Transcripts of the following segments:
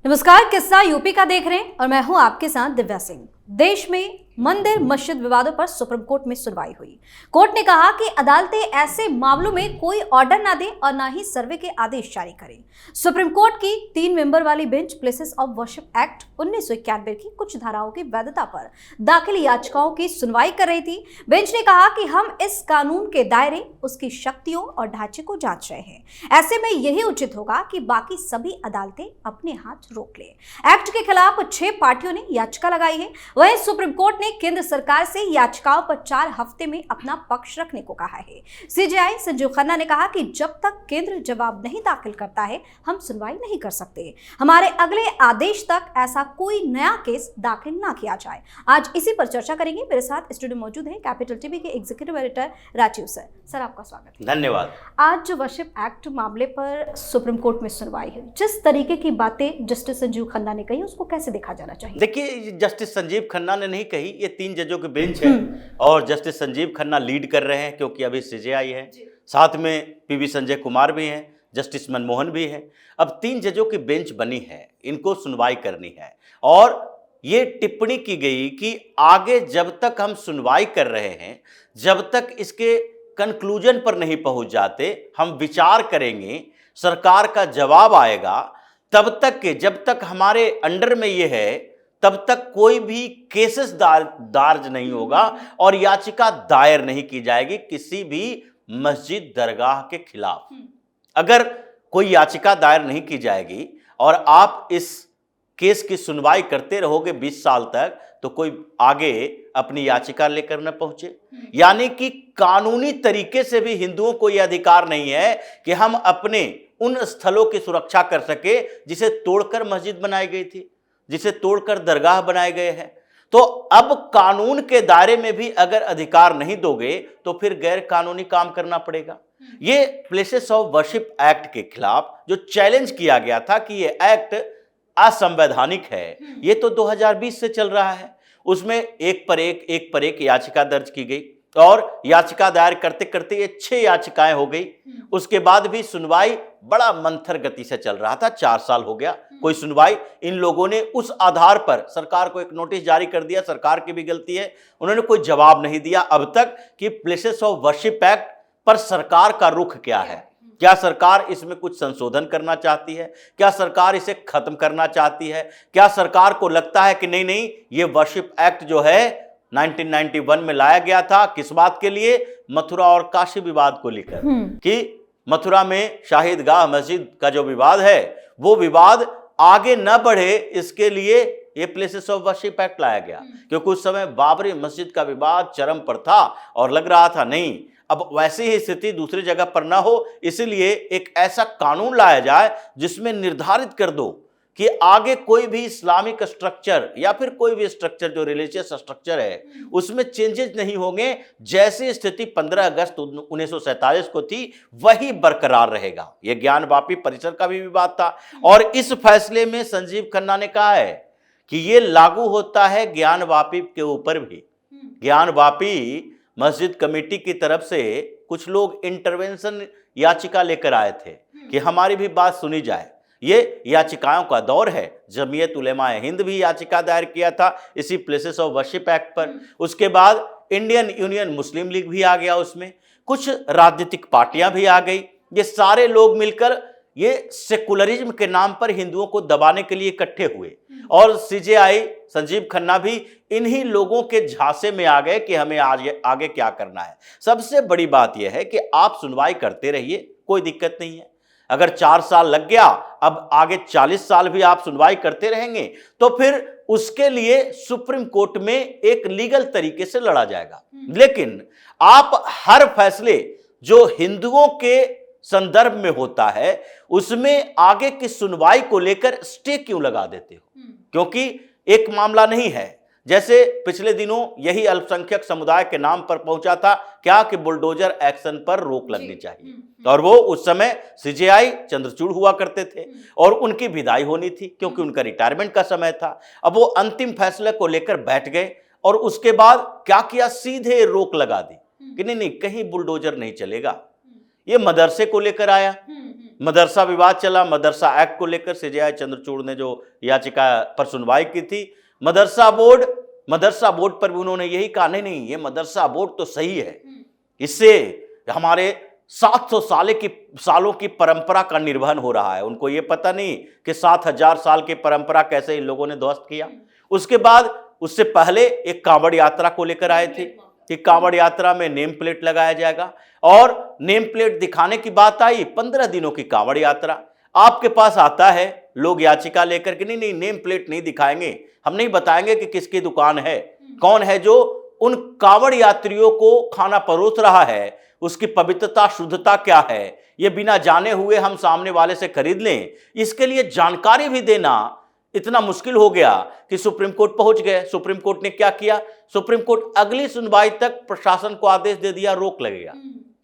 नमस्कार, किस्सा यूपी का देख रहे हैं और मैं हूं आपके साथ दिव्या सिंह। देश में मंदिर मस्जिद विवादों पर सुप्रीम कोर्ट में सुनवाई हुई। कोर्ट ने कहा कि अदालतें ऐसे मामलों में कोई ऑर्डर ना दें और ना ही सर्वे के आदेश जारी करें। सुप्रीम कोर्ट की 3 मेंबर वाली bench places of worship act 1991 की कुछ धाराओं की वैधता पर दाखिल याचिकाओं की सुनवाई कर रही थी। बेंच ने कहा कि हम इस कानून के दायरे, उसकी शक्तियों और ढांचे को जांच रहे हैं। ऐसे में यही उचित होगा कि बाकी सभी अदालतें अपने हाथ रोक लें। एक्ट के खिलाफ 6 पार्टियों ने याचिका लगाई है। वहीं सुप्रीम कोर्ट ने केंद्र सरकार से याचिकाओं पर 4 हफ्ते में अपना पक्ष रखने को कहा है। सीजेआई संजीव खन्ना ने कहा कि जब तक केंद्र जवाब नहीं दाखिल करता है, हम सुनवाई नहीं कर सकते। हमारे अगले आदेश तक ऐसा कोई नया केस दाखिल ना किया जाए। आज इसी पर चर्चा करेंगे। मेरे साथ स्टूडियो मौजूद हैं कैपिटल टीवी के executive editor Rajeev sir. Sir, आपका स्वागत है। धन्यवाद। आज जो वर्शिप एक्ट मामले पर सुप्रीम कोर्ट में सुनवाई है, जिस तरीके की बातें जस्टिस संजीव खन्ना ने कही, उसको कैसे देखा जाना चाहिए? देखिए, जस्टिस संजीव खन्ना ने नहीं कही, ये 3 जजों की बेंच है और जस्टिस संजीव खन्ना लीड कर रहे हैं क्योंकि अभी सीजेआई है, साथ में पीवी संजय कुमार भी हैं, जस्टिस मनमोहन भी हैं। अब 3 जजों की बेंच बनी है, इनको सुनवाई करनी है और ये टिप्पणी की गई कि आगे जब तक हम सुनवाई कर रहे हैं, जब तक इसके कंक्लूजन पर नहीं पहुंच जाते, हम विचार करेंगे, सरकार का जवाब आएगा, तब तक के जब तक हमारे अंडर में ये है तब तक कोई भी केसेस दर्ज नहीं होगा और याचिका दायर नहीं की जाएगी किसी भी मस्जिद दरगाह के खिलाफ। अगर कोई याचिका दायर नहीं की जाएगी और आप इस केस की सुनवाई करते रहोगे 20 साल तक, तो कोई आगे अपनी याचिका लेकर न पहुंचे। यानी कि कानूनी तरीके से भी हिंदुओं को यह अधिकार नहीं है कि हम अपने उन स्थलों की सुरक्षा कर सके जिसे तोड़कर मस्जिद बनाई गई थी, जिसे तोड़कर दरगाह बनाए गए हैं। तो अब कानून के दायरे में भी अगर अधिकार नहीं दोगे तो फिर गैर कानूनी काम करना पड़ेगा। ये प्लेसेस ऑफ वर्शिप एक्ट के खिलाफ जो चैलेंज किया गया था कि ये एक्ट असंवैधानिक है, ये तो 2020 से चल रहा है। उसमें एक पर एक याचिका दर्ज की गई और याचिका दायर करते करते ये 6 याचिकाएं हो गई। उसके बाद भी सुनवाई बड़ा मंथर गति से चल रहा था। 4 साल हो गया, कोई सुनवाई। इन लोगों ने उस आधार पर सरकार को एक नोटिस जारी कर दिया, सरकार की भी गलती है, उन्होंने कोई जवाब नहीं दिया अब तक कि प्लेसेस ऑफ वर्शिप एक्ट पर सरकार का रुख क्या है। क्या सरकार इसमें कुछ संशोधन करना चाहती है? क्या सरकार इसे खत्म करना चाहती है? क्या सरकार को लगता है कि नहीं, ये वर्शिप एक्ट जो है 1991 में लाया गया था, किस बात के लिए? मथुरा और काशी विवाद को लेकर, कि मथुरा में शाहिदगाह मस्जिद का जो विवाद है वो विवाद आगे न बढ़े, इसके लिए ये प्लेसेस ऑफ वर्शिप एक्ट लाया गया। क्योंकि उस समय बाबरी मस्जिद का विवाद चरम पर था और लग रहा था नहीं, अब वैसी ही स्थिति दूसरी जगह पर ना हो, इसलिए एक ऐसा कानून लाया जाए जिसमें निर्धारित कर दो कि आगे कोई भी इस्लामिक स्ट्रक्चर या फिर कोई भी स्ट्रक्चर जो रिलीजियस स्ट्रक्चर है उसमें चेंजेस नहीं होंगे। जैसी स्थिति 15 अगस्त 1947 को थी वही बरकरार रहेगा। यह ज्ञानवापी परिसर का भी विवाद था और इस फैसले में संजीव खन्ना ने कहा है कि यह लागू होता है ज्ञानवापी के ऊपर भी। ज्ञानवापी मस्जिद कमेटी की तरफ से कुछ लोग इंटरवेंशन याचिका लेकर आए थे कि हमारी भी बात सुनी जाए। ये याचिकाओं का दौर है। जमीयत उलेमाए हिंद भी याचिका दायर किया था इसी प्लेसेस ऑफ वर्शिप एक्ट पर। उसके बाद इंडियन यूनियन मुस्लिम लीग भी आ गया, उसमें कुछ राजनीतिक पार्टियां भी आ गई। ये सारे लोग मिलकर ये सेकुलरिज्म के नाम पर हिंदुओं को दबाने के लिए इकट्ठे हुए और सीजेआई संजीव खन्ना भी इन्हीं लोगों के झांसे में आ गए कि हमें आगे क्या करना है। सबसे बड़ी बात यह है कि आप सुनवाई करते रहिए, कोई दिक्कत नहीं है। अगर 4 साल लग गया, अब आगे 40 साल भी आप सुनवाई करते रहेंगे तो फिर उसके लिए सुप्रीम कोर्ट में एक लीगल तरीके से लड़ा जाएगा। लेकिन आप हर फैसले जो हिंदुओं के संदर्भ में होता है उसमें आगे की सुनवाई को लेकर स्टे क्यों लगा देते हो? क्योंकि एक मामला नहीं है। जैसे पिछले दिनों यही अल्पसंख्यक समुदाय के नाम पर पहुंचा था क्या कि बुलडोजर एक्शन पर रोक लगनी चाहिए और वो उस समय सीजेआई चंद्रचूड़ हुआ करते थे और उनकी विदाई होनी थी क्योंकि उनका रिटायरमेंट का समय था। अब वो अंतिम फैसले को लेकर बैठ गए और उसके बाद क्या किया, सीधे रोक लगा दी कि नहीं, कहीं बुलडोजर नहीं चलेगा। ये मदरसे को लेकर आया मदरसा विवाद चला, मदरसा एक्ट को लेकर सीजेआई चंद्रचूड़ ने जो याचिका पर सुनवाई की थी, मदरसा बोर्ड पर भी उन्होंने यही कहा, नहीं ये मदरसा बोर्ड तो सही है, इससे हमारे 700 सालों की परंपरा का निर्वहन हो रहा है। उनको ये पता नहीं कि 7000 साल की परंपरा कैसे इन लोगों ने ध्वस्त किया। उसके बाद उससे पहले एक कांवड़ यात्रा को लेकर आए थे कि कांवड़ यात्रा में नेम प्लेट लगाया जाएगा, और नेम प्लेट दिखाने की बात आई। 15 दिनों की कांवड़ यात्रा आपके पास आता है, लोग याचिका लेकर के नहीं नेम प्लेट नहीं दिखाएंगे, हम नहीं बताएंगे कि किसकी दुकान है, कौन है जो उन कांवड़ यात्रियों को खाना परोस रहा है, उसकी पवित्रता शुद्धता क्या है, ये बिना जाने हुए हम सामने वाले से खरीद लें, इसके लिए जानकारी भी देना इतना मुश्किल हो गया कि सुप्रीम कोर्ट पहुंच गए। सुप्रीम कोर्ट ने क्या किया, सुप्रीम कोर्ट अगली सुनवाई तक प्रशासन को आदेश दे दिया, रोक लगेगा।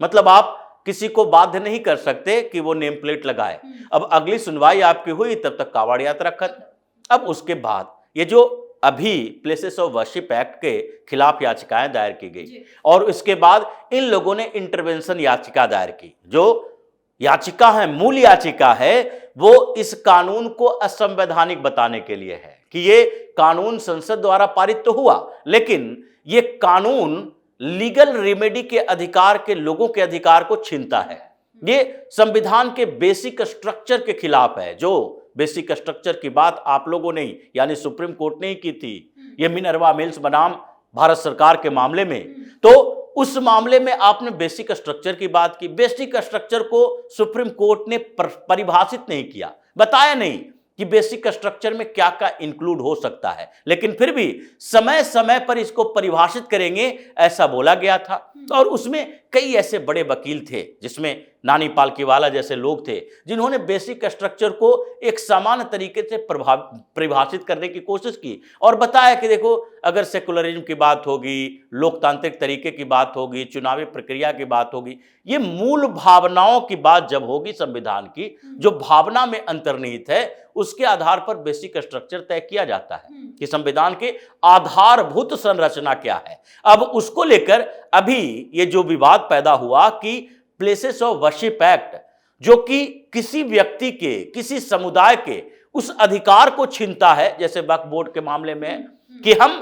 मतलब आप किसी को बाध्य नहीं कर सकते कि वो नेम प्लेट लगाए। अब अगली सुनवाई आपकी हुई, तब तक कांवड़ यात्रा खत्म। अब उसके बाद ये जो अभी प्लेसेस ऑफ वर्शिप एक्ट के खिलाफ याचिकाएं दायर की गई, और उसके बाद इन लोगों ने इंटरवेंशन याचिका दायर की। जो याचिका है, मूल याचिका है, वो इस कानून को असंवैधानिक बताने के लिए है कि ये कानून संसद द्वारा पारित तो हुआ, लेकिन ये कानून लीगल रेमेडी के अधिकार के लोगों के अधिकार को छीनता है। ये संविधान के बेसिक स्ट्रक्चर के खिलाफ है। जो बेसिक स्ट्रक्चर की बात आप लोगों ने यानी सुप्रीम कोर्ट ने ही की थी, ये मिनर्वा मिल्स बनाम भारत सरकार के मामले में, तो उस मामले में आपने बेसिक स्ट्रक्चर की बात की। बेसिक स्ट्रक्चर को सुप्रीम कोर्ट ने परिभाषित नहीं किया, बताया नहीं कि बेसिक स्ट्रक्चर में क्या क्या इंक्लूड हो सकता है, लेकिन फिर भी समय समय पर इसको परिभाषित करेंगे ऐसा बोला गया था। और उसमें कई ऐसे बड़े वकील थे, जिसमें नानी पालकीवाला जैसे लोग थे, जिन्होंने बेसिक स्ट्रक्चर को एक सामान्य तरीके से परिभाषित करने की कोशिश की और बताया कि देखो, अगर सेकुलरिज्म की बात होगी, लोकतांत्रिक तरीके की बात होगी, चुनावी प्रक्रिया की बात होगी, ये मूल भावनाओं की बात जब होगी संविधान की, जो भावना में अंतर्निहित है, उसके आधार पर बेसिक स्ट्रक्चर तय किया जाता है कि संविधान के आधारभूत संरचना क्या है। अब उसको लेकर अभी ये जो विवाद पैदा हुआ कि प्लेसेस ऑफ वर्शिप एक्ट, जो कि किसी व्यक्ति के, किसी समुदाय के उस अधिकार को छीनता है, जैसे वक्फ बोर्ड के मामले में, कि हम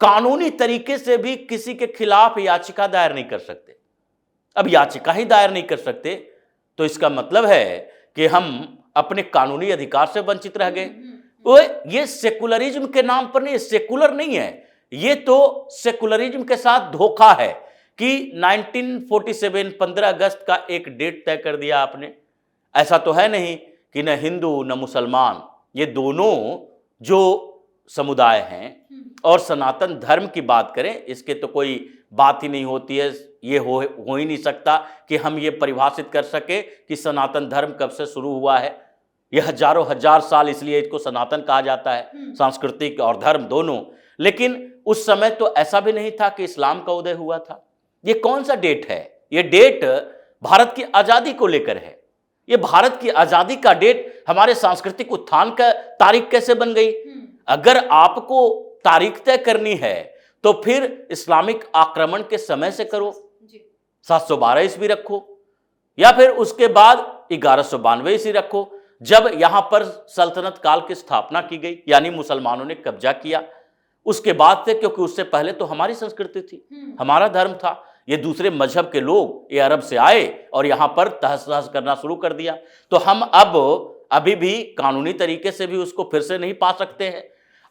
कानूनी तरीके से भी किसी के खिलाफ याचिका दायर नहीं कर सकते। अब याचिका ही दायर नहीं कर सकते तो इसका मतलब है कि हम अपने कानूनी अधिकार से वंचित रह गए। ये सेकुलरिज्म के नाम पर नहीं, सेकुलर नहीं है, ये तो सेकुलरिज्म के साथ धोखा है कि 1947 15 अगस्त का एक डेट तय कर दिया आपने। ऐसा तो है नहीं कि न हिंदू न मुसलमान, ये दोनों जो समुदाय हैं, और सनातन धर्म की बात करें, इसके तो कोई बात ही नहीं होती है। ये हो ही नहीं सकता कि हम ये परिभाषित कर सके कि सनातन धर्म कब से शुरू हुआ है। यह हजारों हजार साल, इसलिए इसको सनातन कहा जाता है, सांस्कृतिक और धर्म दोनों। लेकिन उस समय तो ऐसा भी नहीं था कि इस्लाम का उदय हुआ था। ये कौन सा डेट है? ये डेट भारत की आजादी को लेकर है। ये भारत की आजादी का डेट हमारे सांस्कृतिक उत्थान का तारीख कैसे बन गई? अगर आपको तारीख तय करनी है तो फिर इस्लामिक आक्रमण के समय से करो, 712 ईस्वी रखो, या फिर उसके बाद 1192 ईस्वी रखो, जब यहां पर सल्तनत काल की स्थापना की गई, यानी मुसलमानों ने कब्जा किया। उसके बाद से, क्योंकि उससे पहले तो हमारी संस्कृति थी, हमारा धर्म था। ये दूसरे मजहब के लोग ये अरब से आए और यहां पर तहस नहस करना शुरू कर दिया। तो हम अब अभी भी कानूनी तरीके से भी उसको फिर से नहीं पा सकते हैं।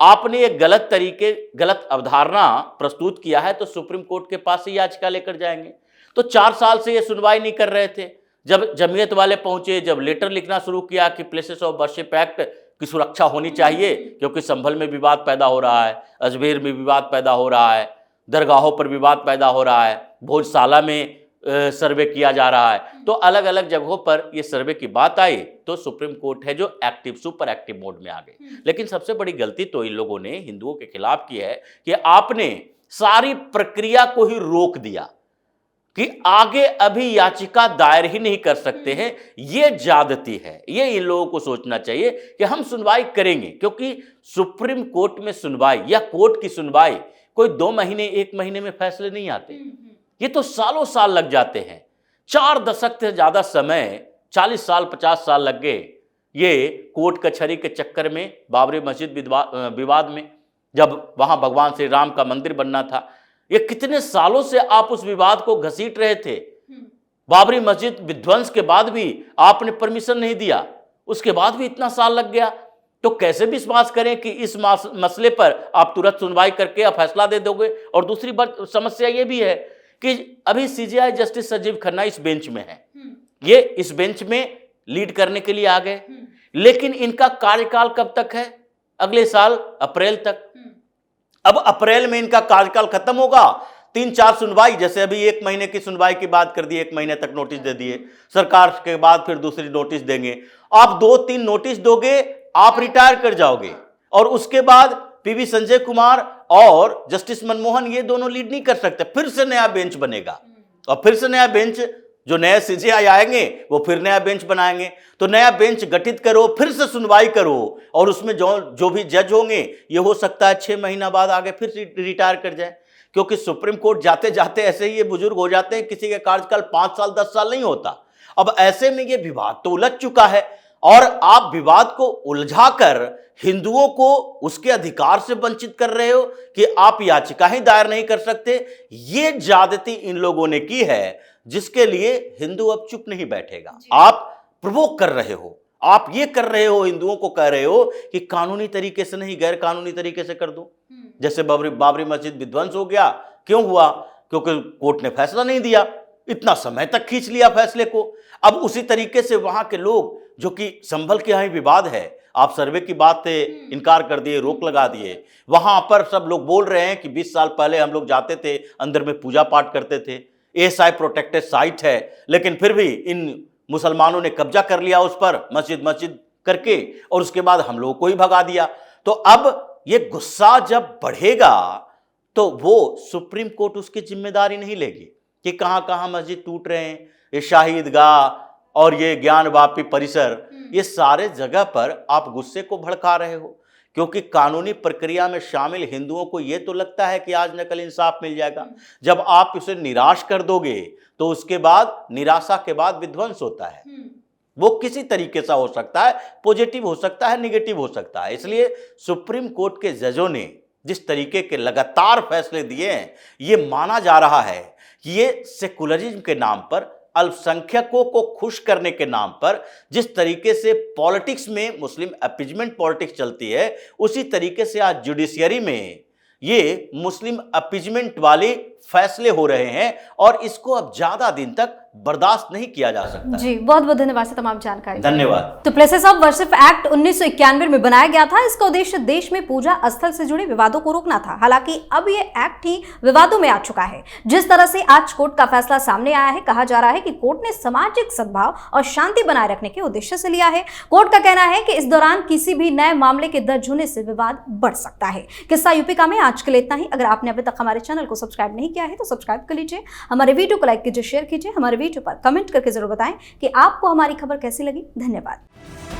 आपने एक गलत अवधारणा प्रस्तुत किया है तो सुप्रीम कोर्ट के पास ही याचिका लेकर जाएंगे। तो 4 साल से ये सुनवाई नहीं कर रहे थे। जब जमीयत वाले पहुंचे, जब लेटर लिखना शुरू किया कि प्लेसेस ऑफ वर्शिप एक्ट की सुरक्षा होनी चाहिए, क्योंकि संभल में विवाद पैदा हो रहा है, अजमेर में विवाद पैदा हो रहा है, दरगाहों पर विवाद पैदा हो रहा है, भोजशाला में सर्वे किया जा रहा है, तो अलग अलग जगहों पर ये सर्वे की बात आई तो सुप्रीम कोर्ट है जो सुपर एक्टिव मोड में आ गई। लेकिन सबसे बड़ी गलती तो इन लोगों ने हिंदुओं के खिलाफ की है कि आपने सारी प्रक्रिया को ही रोक दिया कि आगे अभी याचिका दायर ही नहीं कर सकते हैं। ये ज्यादती है, ये इन लोगों को सोचना चाहिए कि हम सुनवाई करेंगे, क्योंकि सुप्रीम कोर्ट में सुनवाई या कोर्ट की सुनवाई कोई 2 महीने 1 महीने में फैसले नहीं आते, ये तो सालों साल लग जाते हैं। 4 दशक से ज्यादा समय 40 साल 50 साल लग गए ये कोर्ट कचहरी के चक्कर में, बाबरी मस्जिद विवाद में, जब वहां भगवान श्री राम का मंदिर बनना था। ये कितने सालों से आप उस विवाद को घसीट रहे थे। बाबरी मस्जिद विध्वंस के बाद भी आपने परमिशन नहीं दिया, उसके बाद भी इतना साल लग गया। तो कैसे विश्वास करें कि इस मसले पर आप तुरंत सुनवाई करके आप फैसला दे दोगे। और दूसरी बात, समस्या ये भी है कि अभी सीजेआई जस्टिस संजीव खन्ना इस बेंच में है, ये इस बेंच में लीड करने के लिए आ गए, लेकिन इनका कार्यकाल कब तक है? अगले साल अप्रैल तक। अब अप्रैल में इनका कार्यकाल खत्म होगा, 3-4 सुनवाई, जैसे अभी 1 महीने की सुनवाई की बात कर दी, 1 महीने तक नोटिस दे दिए, सरकार के बाद फिर दूसरी नोटिस देंगे। आप 2-3 नोटिस दोगे, आप रिटायर कर जाओगे, और उसके बाद पीवी संजय कुमार और जस्टिस मनमोहन ये दोनों लीड नहीं कर सकते। फिर से नया बेंच बनेगा, और फिर से नया बेंच, जो नए सीजेआई आएंगे वो फिर नया बेंच बनाएंगे। तो नया बेंच गठित करो, फिर से सुनवाई करो, और उसमें जो भी जज होंगे ये हो सकता है 6 महीना बाद आगे फिर रिटायर कर जाए, क्योंकि सुप्रीम कोर्ट जाते जाते ऐसे ही ये बुजुर्ग हो जाते हैं, किसी का कार्यकाल 5 साल 10 साल नहीं होता। अब ऐसे में ये विवाद तो उलझ चुका है, और आप विवाद को उलझाकर हिंदुओं को उसके अधिकार से वंचित कर रहे हो कि आप याचिका ही दायर नहीं कर सकते। ये ज्यादती इन लोगों ने की है, जिसके लिए हिंदू अब चुप नहीं बैठेगा। आप प्रवोक कर रहे हो, आप ये कर रहे हो, हिंदुओं को कह रहे हो कि कानूनी तरीके से नहीं, गैर कानूनी तरीके से कर दो। जैसे बाबरी मस्जिद विध्वंस हो गया, क्यों हुआ? क्योंकि कोर्ट ने फैसला नहीं दिया, इतना समय तक खींच लिया फैसले को। अब उसी तरीके से वहां के लोग, जो कि संभल के यहाँ विवाद है, आप सर्वे की बात से इनकार कर दिए, रोक लगा दिए। वहां पर सब लोग बोल रहे हैं कि 20 साल पहले हम लोग जाते थे, अंदर में पूजा पाठ करते थे, एएसआई प्रोटेक्टेड साइट है, लेकिन फिर भी इन मुसलमानों ने कब्जा कर लिया उस पर, मस्जिद करके, और उसके बाद हम लोगों को ही भगा दिया। तो अब ये गुस्सा जब बढ़ेगा तो वो सुप्रीम कोर्ट उसकी जिम्मेदारी नहीं लेगी कि कहां कहां मस्जिद टूट रहे हैं, ये शाही ईदगाह और ये ज्ञानवापी परिसर, ये सारे जगह पर आप गुस्से को भड़का रहे हो, क्योंकि कानूनी प्रक्रिया में शामिल हिंदुओं को यह तो लगता है कि आज न कल इंसाफ मिल जाएगा। जब आप उसे निराश कर दोगे तो उसके बाद, निराशा के बाद विध्वंस होता है। वो किसी तरीके से हो सकता है, पॉजिटिव हो सकता है, नेगेटिव हो सकता है। इसलिए सुप्रीम कोर्ट के जजों ने जिस तरीके के लगातार फैसले दिए हैं, ये माना जा रहा है कि ये सेकुलरिज्म के नाम पर, अल्पसंख्यकों को खुश करने के नाम पर जिस तरीके से पॉलिटिक्स में मुस्लिम अपीजमेंट पॉलिटिक्स चलती है, उसी तरीके से आज जुडिशियरी में ये मुस्लिम अपीजमेंट वाले फैसले हो रहे हैं, और इसको अब ज्यादा दिन तक बर्दाश्त नहीं किया जा सकता। जी, बहुत बहुत धन्यवाद सर तमाम जानकारी। धन्यवाद। तो प्लेसेस ऑफ वर्शिप एक्ट 1991 में बनाया गया था। इसका उद्देश्य देश में पूजा स्थल से जुड़े विवादों को रोकना था। हालांकि अब ये एक्ट ही विवादों में आ चुका है। जिस तरह से आज कोर्ट का फैसला सामने आया है, कहा जा रहा है कि कोर्ट ने सामाजिक सद्भाव और शांति बनाए रखने के उद्देश्य से लिया है। कोर्ट का कहना है कि इस दौरान किसी भी नए मामले के दर्ज होने से विवाद बढ़ सकता है। किस्सा यूपी में आज के लिए इतना ही। अगर आपने अभी तक हमारे चैनल को सब्सक्राइब नहीं किया है तो सब्सक्राइब कर लीजिए, हमारे वीडियो को लाइक कीजिए, शेयर कीजिए, हमारे वीडियो पर कमेंट करके जरूर बताएं कि आपको हमारी खबर कैसी लगी। धन्यवाद।